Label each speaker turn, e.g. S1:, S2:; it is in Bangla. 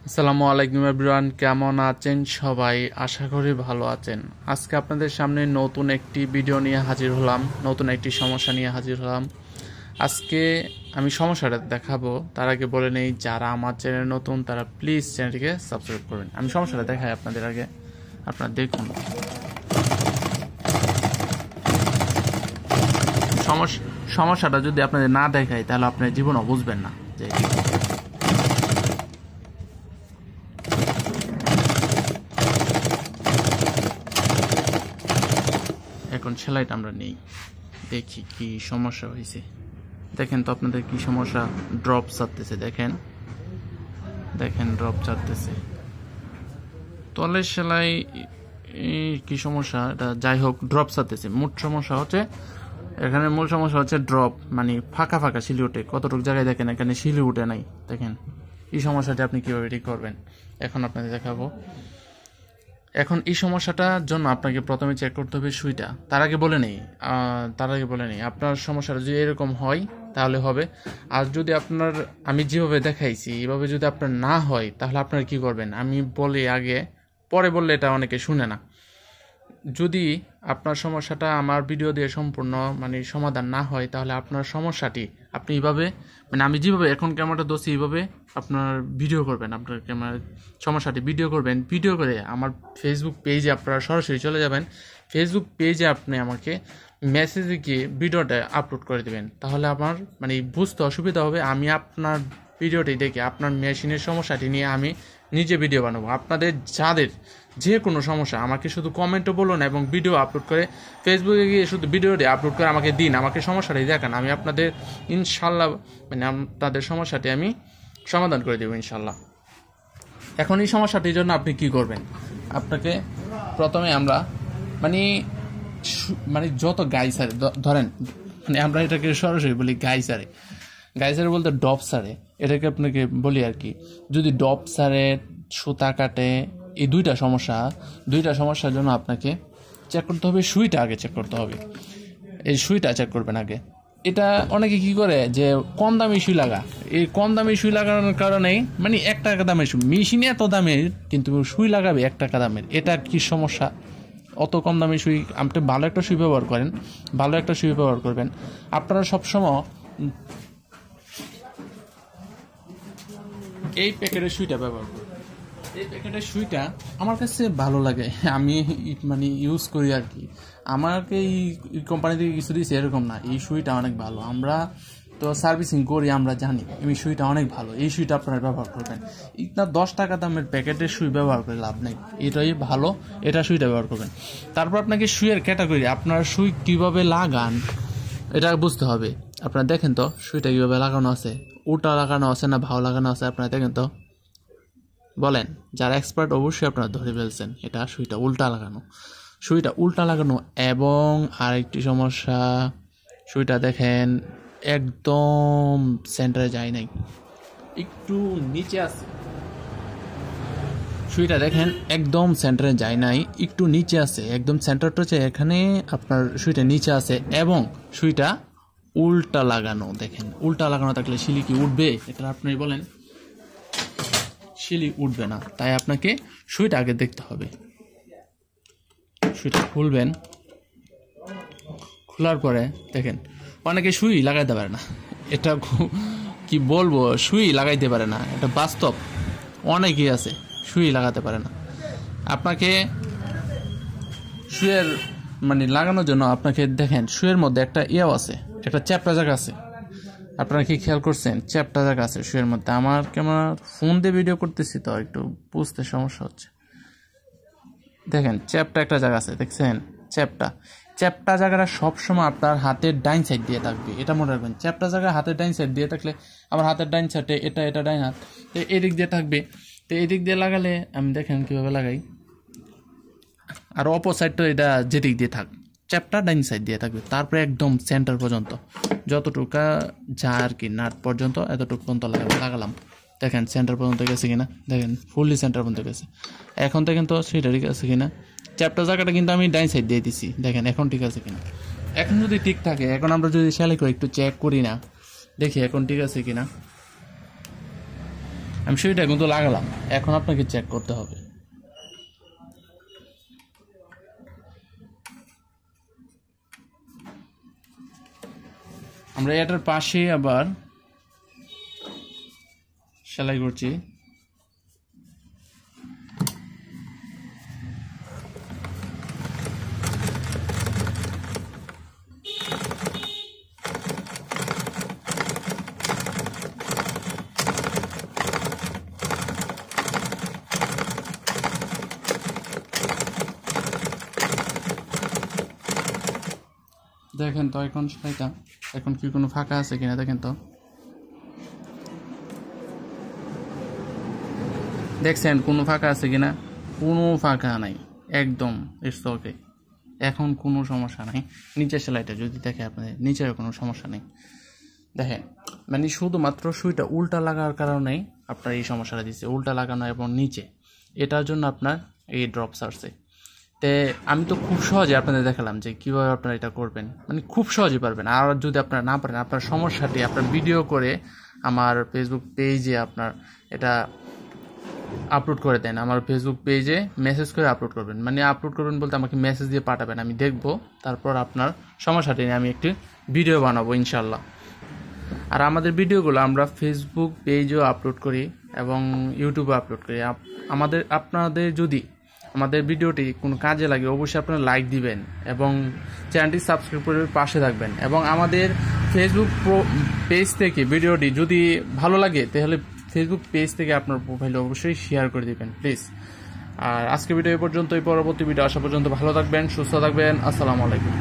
S1: আসসালামু আলাইকুম এভরিওয়ান, কেমন আছেন সবাই? আশা করি ভালো আছেন। আজকে আপনাদের সামনে নতুন একটি ভিডিও নিয়ে হাজির হলাম, নতুন একটি সমস্যা নিয়ে হাজির হলাম। আজকে আমি সমস্যাটা দেখাবো, তার আগে বলে নেই যারা আমার চ্যানেল নতুন তারা প্লিজ চ্যানেলটিকে সাবস্ক্রাইব করবেন। আমি সমস্যাটা দেখাই আপনাদের আগে, আপনারা দেখুন। সমস্যাটা যদি আপনাদের না দেখাই তাহলে আপনার জীবনও বুঝবেন না যে এখন সেলাইটা আমরা নেই, দেখি কি সমস্যা হয়েছে। দেখেন তো আপনাদের কি সমস্যা, ড্রপ ছাড়তেছে, দেখেন দেখেন ড্রপ ছাড়তেছে। তলের সেলাই কি সমস্যা এটা, যাই হোক ড্রপ ছাড়তেছে। মূল সমস্যা হচ্ছে ড্রপ, মানে ফাঁকা ফাঁকা শিলি উঠে, কতটুকু জায়গায় দেখেন এখানে শিলি উঠে নাই। দেখেন এই সমস্যাটি আপনি কিভাবে ঠিক করবেন এখন আপনাদের দেখাবো। এখন এই সমস্যাটার জন্য আপনাকে প্রথমে চেক করতে হবে সুইটা। তার আগে বলে নেই আপনার সমস্যাটা যদি এরকম হয় তাহলে হবে। আর যদি আমি যেভাবে দেখাইছি এইভাবে যদি আপনার না হয় তাহলে আপনারা কি করবেন আমি বলি আগে, পরে বললে এটা অনেকে শুনে না। যদি আপনার সমস্যাটা আমার ভিডিও দিয়ে সম্পূর্ণ সমাধান না হয় তাহলে আপনার সমস্যাটি আপনি এইভাবে আমি যেভাবে এখন ক্যামেরাটা ধরছি এইভাবে আপনার ভিডিও করবেন, আপনার ক্যামেরার সমস্যাটি ভিডিও করবেন। ভিডিও করে আমার ফেসবুক পেজে আপনারা সরাসরি চলে যাবেন। ফেসবুক পেজে আপনি আমাকে মেসেজে গিয়ে ভিডিওটা আপলোড করে দেবেন, তাহলে আমার বুঝতে অসুবিধা হবে। আমি আপনার ভিডিওটি দেখে আপনার মেশিনের সমস্যাটি নিয়ে আমি নিজে ভিডিও বানাবো। আপনাদের যাদের যে কোনো সমস্যা আমাকে শুধু কমেন্টও বলুন এবং ভিডিও আপলোড করে ফেসবুকে গিয়ে শুধু ভিডিওটি আপলোড করে আমাকে দিন, আমাকে সমস্যাটি দেখান। আমি আপনাদের ইনশাল্লাহ আপনাদের সমস্যাটি আমি সমাধান করে দেবো ইনশাল্লাহ। এখন এই সমস্যাটির জন্য আপনি কি করবেন, আপনাকে প্রথমে আমরা যত গাইসারে ধরেন, আমরা এটাকে সরাসরি বলি গাইসারে বলতে ডপ সারে, এটাকে আপনাকে বলি আর কি। যদি ডপ সারে, সুতা কাটে, এই দুইটা সমস্যার জন্য আপনাকে চেক করতে হবে সুইটা আগে চেক করতে হবে। এই সুইটা চেক করবেন আগে। এটা অনেকে কি করে যে কম দামি সুই লাগা, এই কম দামি সুই লাগানোর কারণেই ৳1 দামের সুই, মেশিনে এত দামের কিন্তু সুই লাগাবে ৳1 দামের। এটা কি সমস্যা? অত কম দামি সুই, আপনি ভালো একটা সুই ব্যবহার করবেন। আপনারা সবসময় এই প্যাকেটের সুইটা ব্যবহার করবেন। এই প্যাকেটের সুইটা আমার কাছে ভালো লাগে, আমি ইউজ করি আর কি। আমাকে এই কোম্পানি থেকে কিছু দিয়েছে এরকম না, এই সুইটা অনেক ভালো। আমরা তো সার্ভিসিং করি, আমরা জানি এই সুইটা অনেক ভালো। এই সুইটা আপনারা ব্যবহার করবেন। না ৳10 দামের প্যাকেটের সুই ব্যবহার করে লাভ নেই, এটাই ভালো, এটা সুইটা ব্যবহার করবেন। তারপর আপনাকে সুইয়ের ক্যাটাগরি, আপনার সুই কিভাবে লাগান এটা বুঝতে হবে। আপনারা দেখেন তো সুইটা কিভাবে লাগানো আছে, উল্টা লাগানো আছে না ভালো লাগানো আছে, আপনারা দেখেন তো বলেন। যারা এক্সপার্ট অবশ্যই আপনারা ধরে ফেলছেন এটা সুইটা উল্টা লাগানো। এবং আরেকটি সমস্যা, সুইটা দেখেন একদম সেন্টারে যায় নাই, একটু নিচে আছে। সুইটা দেখেন একদম সেন্টারে যায় নাই, একটু নিচে আছে। একদম সেন্টারটা হচ্ছে এখানে, আপনার সুইটা নিচে আছে এবং সুইটা উল্টা লাগানো। দেখেন উল্টা লাগানো থাকলে শিলি কি উঠবে? এটা আপনি বলেন, শিলি উঠবে না। তাই আপনাকে সুইটা আগে দেখতে হবে। সুইটা খুলবেন, খোলার পরে দেখেন অনেকে সুই লাগাইতে পারে না। এটা কি বলবো, সুই লাগাইতে পারে না, এটা বাস্তব। অনেকেই আছে সুই লাগাতে পারে না। আপনাকে সুইয়ের লাগানোর জন্য আপনাকে দেখেন সুইয়ের মধ্যে একটা আছে, একটা চ্যাপ্টা জায়গা আছে। আপনারা কি খেয়াল করছেন? চ্যাপ্টা জায়গা আছে সুইয়ের মধ্যে। আমার ক্যামেরা ফোন দিয়ে ভিডিও করতেছি তো একটু বুঝতে সমস্যা হচ্ছে। দেখেন চ্যাপ্টা একটা জায়গা আছে, দেখছেন? চ্যাপ্টা জায়গাটা সবসময় আপনার হাতের ডাইন সাইড দিয়ে থাকবে, এটা মনে রাখবেন। চ্যাপ্টা জায়গা হাতের ডাইন সাইড দিয়ে থাকলে, আমার হাতের ডাইন সাইডে এটা ডাইন হাত, তো এদিক দিয়ে থাকবে। তো এদিক দিয়ে লাগালে আমি দেখেন কীভাবে লাগাই, আর অপর সাইডটা এটা যেদিক দিয়ে থাক, চ্যাপ্টা ডাইন সাইড দিয়ে থাকবে। তারপরে একদম সেন্টার পর্যন্ত যতটুকু যা আর কি নাট পর্যন্ত এতটুকু পর্যন্ত লাগালাম। দেখেন সেন্টার পর্যন্ত গেছে কিনা, দেখেন ফুললি সেন্টার পর্যন্ত গেছে। এখন দেখেন তো সেটা ঠিক আছে কিনা। চ্যাপ্টার জায়গাটা কিন্তু আমি ডাইন সাইড দিয়ে দিছি, দেখেন এখন ঠিক আছে কিনা। এখন যদি ঠিক থাকে, এখন আমরা যদি সেলাই করে একটু চেক করি না, দেখি এখন ঠিক আছে কিনা। আমি সুইটা কিন্তু লাগালাম, এখন আপনাকে চেক করতে হবে। আমরা এটার পাশে আবার সেলাই করছি। দেখেন তো এখন সেলাইটা এখন কি কোনো ফাঁকা আছে কিনা দেখেন তো। দেখছেন কোনো ফাঁকা আছে কিনা? কোনো ফাঁকা নাই, একদম ইটস ওকে। এখন কোনো সমস্যা নাই। নিচের সেলাইটা যদি দেখে আপনাদের, নিচের কোনো সমস্যা নেই। দেখেন মানে শুধুমাত্র সুইটা উল্টা লাগার কারণেই আপনার এই সমস্যাটা দিচ্ছে, উল্টা লাগানো এবং নিচে, এটার জন্য আপনার এই ড্রপস আসছে। তে আমি তো খুব সহজে আপনাদের দেখালাম যে কীভাবে আপনারা এটা করবেন, মানে খুব সহজে পারবেন। আর যদি আপনারা না পারেন, আপনার সমস্যাটি আপনার ভিডিও করে আমার ফেসবুক পেজে আপনার এটা আপলোড করে দেন। আমার ফেসবুক পেজে মেসেজ করে আপলোড করবেন, মানে আপলোড করবেন বলতে আমাকে মেসেজ দিয়ে পাঠাবেন, আমি দেখব, তারপর আপনার সমস্যাটি নিয়ে আমি একটি ভিডিও বানাবো ইনশাল্লাহ। আর আমাদের ভিডিওগুলো আমরা ফেসবুক পেজেও আপলোড করি এবং ইউটিউবে আপলোড করি। আপনাদের যদি আমাদের ভিডিওটি কোনো কাজে লাগে অবশ্যই আপনারা লাইক দিবেন এবং চ্যানেলটি সাবস্ক্রাইব করে পাশে থাকবেন। এবং আমাদের ফেসবুক পেজ থেকে ভিডিওটি যদি ভালো লাগে তাহলে ফেসবুক পেজ থেকে আপনার প্রোফাইলে অবশ্যই শেয়ার করে দিবেন প্লিজ। আর আজকে ভিডিও এই পর্যন্তই, পরবর্তী ভিডিও আসা পর্যন্ত ভালো থাকবেন, সুস্থ থাকবেন। আসসালামু আলাইকুম।